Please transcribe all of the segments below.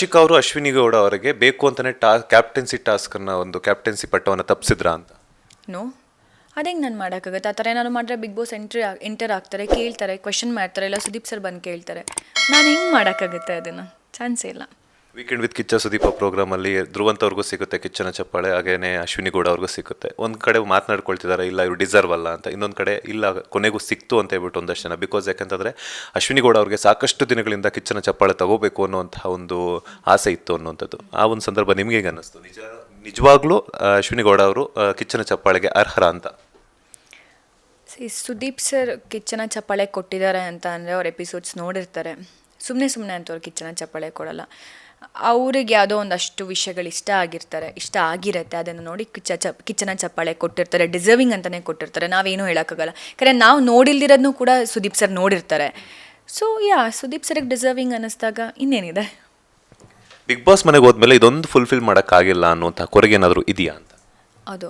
ರಾಶಿಕಾ ಅವರು ಅಶ್ವಿನಿ ಗೌಡ ಅವರಿಗೆ ಬೇಕು ಅಂತಾನೆ ಕ್ಯಾಪ್ಟನ್ಸಿ ಟಾಸ್ಕನ್ನು ಒಂದು ಕ್ಯಾಪ್ಟನ್ಸಿ ಪಟ್ಟವನ್ನು ತಪ್ಪಿಸಿದ್ರಾ ಅಂತ? ನೋ, ಅದೇ ನಾನು ಮಾಡೋಕ್ಕಾಗುತ್ತೆ. ಆ ಥರ ಏನಾದ್ರು ಮಾಡಿದ್ರೆ ಬಿಗ್ ಬಾಸ್ ಎಂಟರ್ ಆಗ್ತಾರೆ, ಕೇಳ್ತಾರೆ, ಕ್ವೆಶನ್ ಮಾಡ್ತಾರೆ, ಇಲ್ಲ ಸುದೀಪ್ ಸರ್ ಬಂದು ಕೇಳ್ತಾರೆ. ನಾನು ಹೆಂಗೆ ಮಾಡೋಕ್ಕಾಗುತ್ತೆ ಅದನ್ನು? ಚಾನ್ಸೇ ಇಲ್ಲ. ವೀಕೆಂಡ್ ವಿತ್ ಕಿಚ್ಚ ಸುದೀಪ ಪ್ರೋಗ್ರಾಮಲ್ಲಿ ಧ್ರುವಂತ್ ಅವ್ರಿಗೂ ಸಿಗುತ್ತೆ ಕಿಚ್ಚನ ಚಪ್ಪಾಳೆ, ಹಾಗೇನೆ ಅಶ್ವಿನಿ ಗೌಡ ಅವ್ರಿಗೂ ಸಿಗುತ್ತೆ. ಒಂದು ಕಡೆ ಮಾತನಾಡ್ಕೊಳ್ತಿದ್ದಾರೆ ಇಲ್ಲ ಇವ್ರು ಡಿಸರ್ವ್ ಅಲ್ಲ ಅಂತ, ಇನ್ನೊಂದು ಕಡೆ ಇಲ್ಲ ಕೊನೆಗೂ ಸಿಕ್ತು ಅಂತ ಹೇಳ್ಬಿಟ್ಟು ಒಂದಷ್ಟು ಜನ. ಬಿಕಾಸ್ ಯಾಕಂತಂದರೆ ಅಶ್ವಿನಿ ಗೌಡ ಅವ್ರಿಗೆ ಸಾಕಷ್ಟು ದಿನಗಳಿಂದ ಕಿಚ್ಚನ ಚಪ್ಪಾಳೆ ತಗೋಬೇಕು ಅನ್ನುವಂತಹ ಒಂದು ಆಸೆ ಇತ್ತು ಅನ್ನುವಂಥದ್ದು. ಆ ಒಂದು ಸಂದರ್ಭ ನಿಮಗೆ ಹೇಗೆ ಅನ್ನಿಸ್ತು? ನಿಜವಾಗ್ಲೂ ಅಶ್ವಿನಿ ಗೌಡ ಅವರು ಕಿಚ್ಚನ ಚಪ್ಪಾಳೆಗೆ ಅರ್ಹರ ಅಂತ? ಸುದೀಪ್ ಸರ್ ಕಿಚ್ಚನ ಚಪ್ಪಾಳೆ ಕೊಟ್ಟಿದ್ದಾರೆ ಅಂತ ಅಂದರೆ ಅವ್ರ ಎಪಿಸೋಡ್ಸ್ ನೋಡಿರ್ತಾರೆ. ಸುಮ್ಮನೆ ಅಂತ ಅವ್ರು ಕಿಚ್ಚನ ಚಪ್ಪಾಳೆ ಕೊಡಲ್ಲ. ಅವ್ರಿಗೆ ಯಾವುದೋ ಒಂದಷ್ಟು ವಿಷಯಗಳು ಇಷ್ಟ ಆಗಿರುತ್ತೆ, ಅದನ್ನು ನೋಡಿ ಕಿಚ್ಚನ ಚಪ್ಪಾಳೆ ಕೊಟ್ಟಿರ್ತಾರೆ. ಡಿಸರ್ವಿಂಗ್ ಅಂತಲೇ ಕೊಟ್ಟಿರ್ತಾರೆ, ನಾವೇನೂ ಹೇಳೋಕ್ಕಾಗಲ್ಲ. ಯಾಕಂದರೆ ನಾವು ನೋಡಿಲ್ದಿರೋದನ್ನೂ ಕೂಡ ಸುದೀಪ್ ಸರ್ ನೋಡಿರ್ತಾರೆ. ಸೊ ಸುದೀಪ್ ಸರ್ಗೆ ಡಿಸರ್ವಿಂಗ್ ಅನ್ನಿಸ್ದಾಗ ಇನ್ನೇನಿದೆ. ಬಿಗ್ ಬಾಸ್ ಮನೆಗೆ ಹೋದ್ಮೇಲೆ ಇದೊಂದು ಫುಲ್ಫಿಲ್ ಮಾಡೋಕ್ಕಾಗಿಲ್ಲ ಅನ್ನುವಂಥ ಕೊರಗೆ ಏನಾದರೂ ಇದೆಯಾ ಅಂತ? ಅದು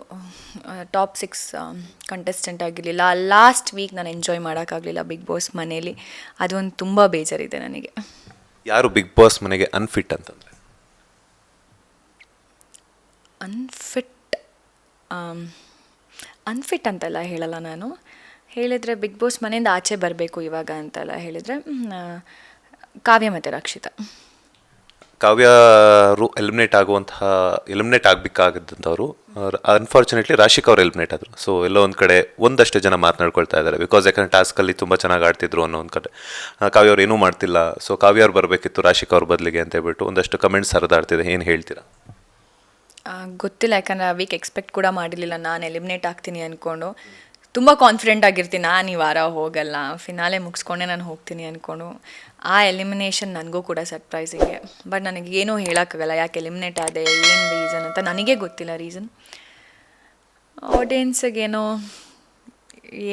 ಟಾಪ್ 6 ಕಂಟೆಸ್ಟೆಂಟ್ ಆಗಿರಲಿಲ್ಲ. ಲಾಸ್ಟ್ ವೀಕ್ ನಾನು ಎಂಜಾಯ್ ಮಾಡೋಕ್ಕಾಗಲಿಲ್ಲ ಬಿಗ್ ಬಾಸ್ ಮನೇಲಿ. ಅದೊಂದು ತುಂಬ ಬೇಜಾರಿದೆ ನನಗೆ. ಯಾರು ಬಿಗ್ ಬಾಸ್ ಮನೆಗೆ ಅನ್ಫಿಟ್ ಅಂತಂದರೆ? ಅನ್ಫಿಟ್ ಅಂತೆಲ್ಲ ಹೇಳಲ್ಲ ನಾನು. ಹೇಳಿದರೆ ಬಿಗ್ ಬಾಸ್ ಮನೆಯಿಂದ ಆಚೆ ಬರಬೇಕು ಇವಾಗ ಅಂತೆಲ್ಲ ಹೇಳಿದರೆ ಕಾವ್ಯ ಮತ್ತು ರಕ್ಷಿತಾ. ಕಾವ್ಯರು ಎಲಿಮಿನೇಟ್ ಆಗಬೇಕಾಗಿದ್ದಂಥವ್ರು ಅನ್ಫಾರ್ಚುನೇಟ್ಲಿ ರಾಶಿಕಾ ಅವ್ರು ಎಲಿಮಿನೇಟ್ ಆದರು. ಸೊ ಎಲ್ಲೋ ಒಂದು ಕಡೆ ಒಂದಷ್ಟು ಜನ ಮಾತನಾಡ್ಕೊಳ್ತಾ ಇದ್ದಾರೆ. ಬಿಕಾಸ್ ಯಾಕಂದರೆ ಟಾಸ್ಕಲ್ಲಿ ತುಂಬ ಚೆನ್ನಾಗಿ ಆಡ್ತಿದ್ರು ಅನ್ನೋ ಒಂದು ಕಡೆ. ಕಾವ್ಯ ಅವ್ರು ಏನೂ ಮಾಡ್ತಿಲ್ಲ, ಸೊ ಕಾವ್ಯ ಅವ್ರು ಬರಬೇಕಿತ್ತು ರಾಶಿಕಾ ಅವ್ರ ಬದಲಿಗೆ ಅಂತ ಹೇಳ್ಬಿಟ್ಟು ಒಂದಷ್ಟು ಕಮೆಂಟ್ಸ್ ಹರಿದಾಡ್ತಿದೆ. ಏನು ಹೇಳ್ತೀರಾ? ಗೊತ್ತಿಲ್ಲ, ಯಾಕಂದರೆ ಆ ವೀಕ್ ಎಕ್ಸ್ಪೆಕ್ಟ್ ಕೂಡ ಮಾಡಿರಲಿಲ್ಲ ನಾನು ಎಲಿಮಿನೇಟ್ ಆಗ್ತೀನಿ ಅಂದ್ಕೊಂಡು. ತುಂಬ ಕಾನ್ಫಿಡೆಂಟ್ ಆಗಿರ್ತೀನಿ ನಾನು ಈ ವಾರ ಹೋಗಲ್ಲ, ಫಿನಾಲೆ ಮುಗಿಸ್ಕೊಂಡೆ ನಾನು ಹೋಗ್ತೀನಿ ಅಂದ್ಕೊಂಡು. ಆ ಎಲಿಮಿನೇಷನ್ ನನಗೂ ಕೂಡ ಸರ್ಪ್ರೈಸಿಂಗೆ. ಬಟ್ ನನಗೇನೂ ಹೇಳೋಕ್ಕಾಗಲ್ಲ ಯಾಕೆ ಎಲಿಮಿನೇಟ್ ಆದೆ, ಏನು ರೀಸನ್ ಅಂತ ನನಗೇ ಗೊತ್ತಿಲ್ಲ ರೀಸನ್. ಆಡಿಯನ್ಸಿಗೇನೋ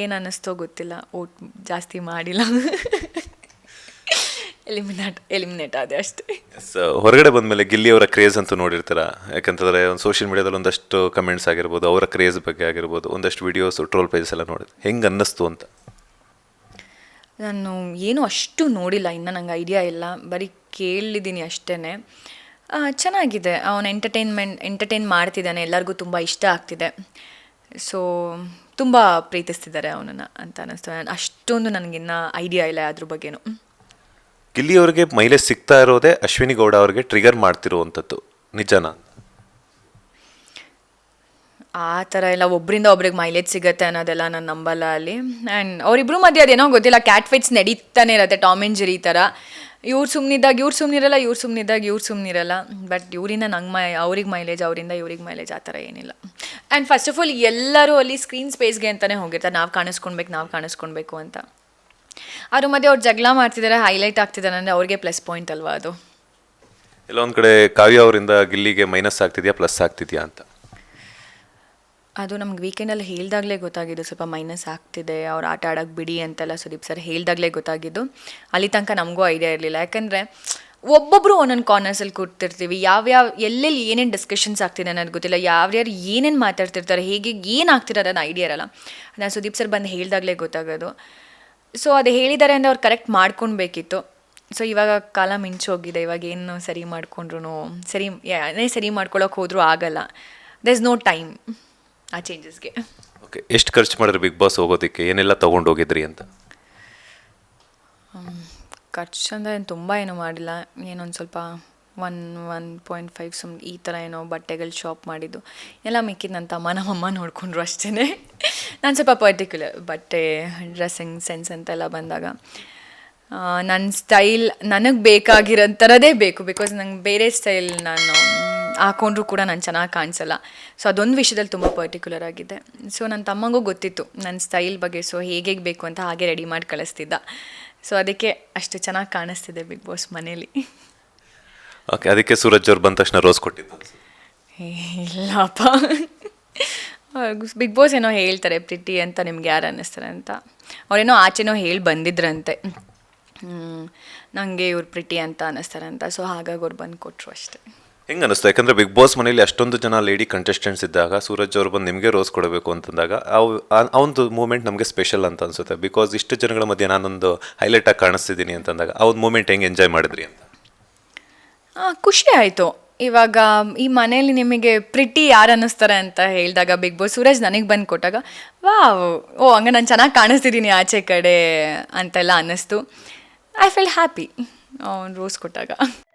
ಏನು ಅನ್ನಿಸ್ತೋ ಗೊತ್ತಿಲ್ಲ, ಓಟ್ ಜಾಸ್ತಿ ಮಾಡಿಲ್ಲ, ಎಲಿಮಿನೇಟ್ ಆದೆ ಅಷ್ಟೇ. ಹೊರಗಡೆ ಬಂದಮೇಲೆ ಗಿಲ್ಲಿಯವರ ಕ್ರೇಜ್ ಅಂತೂ ನೋಡಿರ್ತೀರ. ಯಾಕಂತಂದರೆ ಒಂದು ಸೋಷಿಯಲ್ ಮೀಡಿಯಾದಲ್ಲಿ ಒಂದಷ್ಟು ಕಮೆಂಟ್ಸ್ ಆಗಿರ್ಬೋದು, ಅವರ ಕ್ರೇಜ್ ಬಗ್ಗೆ ಆಗಿರ್ಬೋದು, ಒಂದಷ್ಟು ವೀಡಿಯೋಸು ಟ್ರೋಲ್ ಪೇಜಸ್ ಎಲ್ಲ ನೋಡಿದೆ. ಹೆಂಗೆ ಅನ್ನಿಸ್ತು ಅಂತ? ನಾನು ಏನೂ ಅಷ್ಟು ನೋಡಿಲ್ಲ, ಇನ್ನೂ ನಂಗೆ ಐಡಿಯಾ ಇಲ್ಲ, ಬರೀ ಕೇಳಿದ್ದೀನಿ ಅಷ್ಟೇ. ಚೆನ್ನಾಗಿದೆ, ಅವನು ಎಂಟರ್ಟೈನ್ ಮಾಡ್ತಿದ್ದಾನೆ, ಎಲ್ಲರಿಗೂ ತುಂಬ ಇಷ್ಟ ಆಗ್ತಿದೆ. ಸೊ ತುಂಬ ಪ್ರೀತಿಸ್ತಿದ್ದಾರೆ ಅವನನ್ನು ಅಂತ ಅನ್ನಿಸ್ತು. ಅಷ್ಟೊಂದು ನನಗಿನ್ನ ಐಡಿಯಾ ಇಲ್ಲ ಅದ್ರ ಬಗ್ಗೆನೂ. ಗಿಲ್ಲಿಯವರಿಗೆ ಮೈಲೇಜ್ ಸಿಗ್ತಾ ಇರೋದೇ ಅಶ್ವಿನಿ ಗೌಡ ಅವರಿಗೆ ಟ್ರಿಗರ್ ಮಾಡ್ತಿರುವಂಥದ್ದು ನಿಜನಾ? ಆ ಥರ ಎಲ್ಲ ಒಬ್ಬರಿಂದ ಒಬ್ರಿಗೆ ಮೈಲೇಜ್ ಸಿಗುತ್ತೆ ಅನ್ನೋದೆಲ್ಲ ನಾನು ನಂಬಲ್ಲ ಅಲ್ಲಿ. ಆ್ಯಂಡ್ ಅವರಿಬ್ಬರು ಮಧ್ಯೆ ಅದೇನೋ ಗೊತ್ತಿಲ್ಲ, ಕ್ಯಾಟ್ ಫೈಟ್ಸ್ ನಡೀತಾನೆ ಇರುತ್ತೆ, ಟಾಮ್ ಆ್ಯಂಡ್ ಜೆರಿ ಥರ. ಇವ್ರು ಸುಮ್ಮನಿದ್ದಾಗ ಇವ್ರು ಸುಮ್ಮನಿರಲ್ಲ, ಇವ್ರು ಸುಮ್ಮನಿದ್ದಾಗ ಇವ್ರು ಸುಮ್ಮನಿರಲ್ಲ. ಬಟ್ ಇವರಿಂದ ನಂಗೆ ಅವ್ರಿಗೆ ಮೈಲೇಜ್, ಅವರಿಂದ ಇವ್ರಿಗೆ ಮೈಲೇಜ್ ಆ ಥರ ಏನಿಲ್ಲ. ಆ್ಯಂಡ್ ಫಸ್ಟ್ ಆಫ್ ಆಲ್ ಎಲ್ಲರೂ ಅಲ್ಲಿ ಸ್ಕ್ರೀನ್ ಸ್ಪೇಸ್ಗೆ ಅಂತಲೇ ಹೋಗಿರ್ತಾರೆ, ನಾವು ಕಾಣಿಸ್ಕೊಳ್ಬೇಕು ಅಂತ. ಅದ್ರ ಮಧ್ಯೆ ಅವ್ರು ಜಗಳ ಮಾಡ್ತಿದ್ದಾರೆ, ಹೈಲೈಟ್ ಆಗ್ತಿದ್ದಾರೆ ಅಂದರೆ ಅವ್ರಿಗೆ ಪ್ಲಸ್ ಪಾಯಿಂಟ್ ಅಲ್ವಾ ಅದು. ಎಲ್ಲ ಒಂದು ಕಡೆ ಕಾವ್ಯ ಅವರಿಂದ ಗಿಲ್ಲಿಗೆ ಮೈನಸ್ ಆಗ್ತಿದೆಯಾ ಪ್ಲಸ್ ಆಗ್ತಿದೆಯಾ ಅಂತ? ಅದು ನಮ್ಗೆ ವೀಕೆಂಡಲ್ಲಿ ಹೇಳ್ದಾಗಲೇ ಗೊತ್ತಾಗಿದ್ದು, ಸ್ವಲ್ಪ ಮೈನಸ್ ಆಗ್ತಿದೆ, ಅವ್ರು ಆಟ ಆಡೋಕ್ಕೆ ಬಿಡಿ ಅಂತೆಲ್ಲ ಸುದೀಪ್ ಸರ್ ಹೇಳ್ದಾಗಲೇ ಗೊತ್ತಾಗಿದ್ದು. ಅಲ್ಲಿ ತನಕ ನಮಗೂ ಐಡಿಯಾ ಇರಲಿಲ್ಲ. ಯಾಕಂದರೆ ಒಬ್ಬೊಬ್ಬರು ಒಂದೊಂದು ಕಾರ್ನರ್ಸಲ್ಲಿ ಕೂರ್ತಿರ್ತೀವಿ, ಎಲ್ಲೆಲ್ಲಿ ಏನೇನು ಡಿಸ್ಕಷನ್ಸ್ ಆಗ್ತಿದೆ ಅನ್ನೋದು ಗೊತ್ತಿಲ್ಲ, ಯಾರ್ಯಾರು ಏನೇನು ಮಾತಾಡ್ತಿರ್ತಾರೆ, ಹೇಗೆ ಏನು ಆಗ್ತಿರೋದು ಅನ್ನೋ ಐಡಿಯಾ ಇರಲ್ಲ. ನಾನು ಸುದೀಪ್ ಸರ್ ಬಂದು ಹೇಳ್ದಾಗಲೇ ಗೊತ್ತಾಗೋದು. ಸೊ ಅದು ಹೇಳಿದ್ದಾರೆ ಅಂದರೆ ಅವ್ರು ಕರೆಕ್ಟ್ ಮಾಡ್ಕೊಳ್ಬೇಕಿತ್ತು. ಸೊ ಇವಾಗ ಕಾಲ ಮಿಂಚೋಗಿದೆ, ಇವಾಗ ಏನು ಸರಿ ಮಾಡ್ಕೊಂಡ್ರು ಸರಿ ಮಾಡ್ಕೊಳಕ್ಕೆ ಹೋದರೂ ಆಗಲ್ಲ. ದೇ ಇಸ್ ನೋ ಟೈಮ್ ಆ ಚೇಂಜಸ್ಗೆ. ಓಕೆ, ಎಷ್ಟು ಖರ್ಚು ಮಾಡಿದ್ರಿ ಬಿಗ್ ಬಾಸ್ ಹೋಗೋದಕ್ಕೆ? ಏನೆಲ್ಲ ತೊಗೊಂಡು ಹೋಗಿದ್ರಿ ಅಂತ? ಖರ್ಚು ಅಂದರೆ ತುಂಬ ಏನೂ ಮಾಡಿಲ್ಲ, ಏನೊಂದು ಸ್ವಲ್ಪ 1.5 ಈ ಥರ ಏನೋ ಬಟ್ಟೆಗಳು ಶಾಪ್ ಮಾಡಿದ್ದು. ಎಲ್ಲ ಮಿಕ್ಕಿದ್ದು ನನ್ನ ತಮ್ಮ ನಮ್ಮಮ್ಮ ನೋಡಿಕೊಂಡ್ರು ಅಷ್ಟೇ. ನಾನು ಸ್ವಲ್ಪ ಪರ್ಟಿಕ್ಯುಲರ್ ಬಟ್ಟೆ ಡ್ರೆಸ್ಸಿಂಗ್ ಸೆನ್ಸ್ ಅಂತೆಲ್ಲ ಬಂದಾಗ ನನ್ನ ಸ್ಟೈಲ್ ನನಗೆ ಬೇಕಾಗಿರೋ ಥರದೇ ಬೇಕು. ಬಿಕಾಸ್ ನಂಗೆ ಬೇರೆ ಸ್ಟೈಲ್ ನಾನು ಹಾಕೊಂಡ್ರೂ ಕೂಡ ನಾನು ಚೆನ್ನಾಗಿ ಕಾಣಿಸಲ್ಲ. ಸೊ ಅದೊಂದು ವಿಷಯದಲ್ಲಿ ತುಂಬ ಪರ್ಟಿಕ್ಯುಲರ್ ಆಗಿದೆ. ಸೊ ನನ್ನ ತಮ್ಮಂಗೂ ಗೊತ್ತಿತ್ತು ನನ್ನ ಸ್ಟೈಲ್ ಬಗ್ಗೆ. ಸೊ ಹೇಗೆ ಬೇಕು ಅಂತ ಹಾಗೆ ರೆಡಿ ಮಾಡಿ ಕಳಿಸ್ತಿದ್ದ. ಸೊ ಅದಕ್ಕೆ ಅಷ್ಟು ಚೆನ್ನಾಗಿ ಕಾಣಿಸ್ತಿದೆ ಬಿಗ್ ಬಾಸ್ ಮನೇಲಿ. ಓಕೆ, ಅದಕ್ಕೆ ಸೂರಜ್ ಅವ್ರು ಬಂದ ತಕ್ಷಣ ರೋಸ್ ಕೊಟ್ಟಿದ್ದು? ಇಲ್ಲಪ್ಪ, ಬಿಗ್ ಬಾಸ್ ಏನೋ ಹೇಳ್ತಾರೆ ಪ್ರಿಟಿ ಅಂತ, ನಿಮ್ಗೆ ಯಾರು ಅನ್ನಿಸ್ತಾರೆ ಅಂತ. ಅವರೇನೋ ಆಚೆನೋ ಹೇಳಿ ಬಂದಿದ್ರಂತೆ, ನನಗೆ ಇವ್ರು ಪ್ರಿಟಿ ಅಂತ ಅನ್ನಿಸ್ತಾರೆ ಅಂತ. ಸೊ ಹಾಗಾಗಿ ಅವ್ರು ಬಂದು ಕೊಟ್ಟರು ಅಷ್ಟೇ. ಹೆಂಗೆ ಅನ್ನಿಸ್ತು? ಯಾಕಂದರೆ ಬಿಗ್ ಬಾಸ್ ಮನೇಲಿ ಅಷ್ಟೊಂದು ಜನ ಲೇಡಿ ಕಂಟೆಸ್ಟೆಂಟ್ಸ್ ಇದ್ದಾಗ ಸೂರಜ್ ಅವ್ರು ಬಂದು ನಿಮಗೆ ರೋಸ್ ಕೊಡಬೇಕು ಅಂತಂದಾಗ ಆ ಒಂದು ಮೂಮೆಂಟ್ ನಮಗೆ ಸ್ಪೆಷಲ್ ಅಂತ ಅನಿಸುತ್ತೆ. ಬಿಕಾಸ್ ಇಷ್ಟು ಜನಗಳ ಮಧ್ಯೆ ನಾನೊಂದು ಹೈಲೈಟಾಗಿ ಕಾಣಿಸ್ತಿದ್ದೀನಿ ಅಂತಂದಾಗ ಆ ಒಂದು ಮೂಮೆಂಟ್ ಹೆಂಗೆ ಎಂಜಾಯ್ ಮಾಡಿದ್ರಿ ಅಂತ? ಖುಷಿ ಆಯಿತು. ಇವಾಗ ಈ ಮನೇಲಿ ನಿಮಗೆ ಪ್ರಿಟಿ ಯಾರು ಅನ್ನಿಸ್ತಾರೆ ಅಂತ ಹೇಳಿದಾಗ ಬಿಗ್ ಬಾಸ್ ಸೂರಜ್ ನನಗೆ ಬಂದು ಕೊಟ್ಟಾಗ ವಾವ್, ಓ ಹಂಗೆ ನಾನು ಚೆನ್ನಾಗಿ ಕಾಣಿಸ್ತಿದ್ದೀನಿ ಆಚೆ ಕಡೆ ಅಂತೆಲ್ಲ ಅನ್ನಿಸ್ತು. ಐ ಫೀಲ್ ಹ್ಯಾಪಿ ಅವ್ನು ರೋಸ್ ಕೊಟ್ಟಾಗ.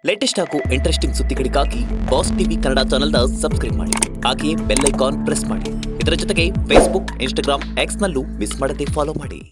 ಲೇಟೆಸ್ಟ್ ಹಾಗೂ ಇಂಟ್ರೆಸ್ಟಿಂಗ್ ಸುದ್ದಿಗಳಿಗಾಗಿ ಬಾಸ್ ಟಿವಿ ಕನ್ನಡ ಚಾನೆಲ್ನ ಸಬ್ಸ್ಕ್ರೈಬ್ ಮಾಡಿ. ಹಾಗೆಯೇ ಬೆಲ್ ಐಕಾನ್ ಪ್ರೆಸ್ ಮಾಡಿ. ಇದರ ಜೊತೆಗೆ ಫೇಸ್ಬುಕ್, ಇನ್ಸ್ಟಾಗ್ರಾಮ್, ಎಕ್ಸ್ನಲ್ಲೂ ಮಿಸ್ ಮಾಡದೆ ಫಾಲೋ ಮಾಡಿ.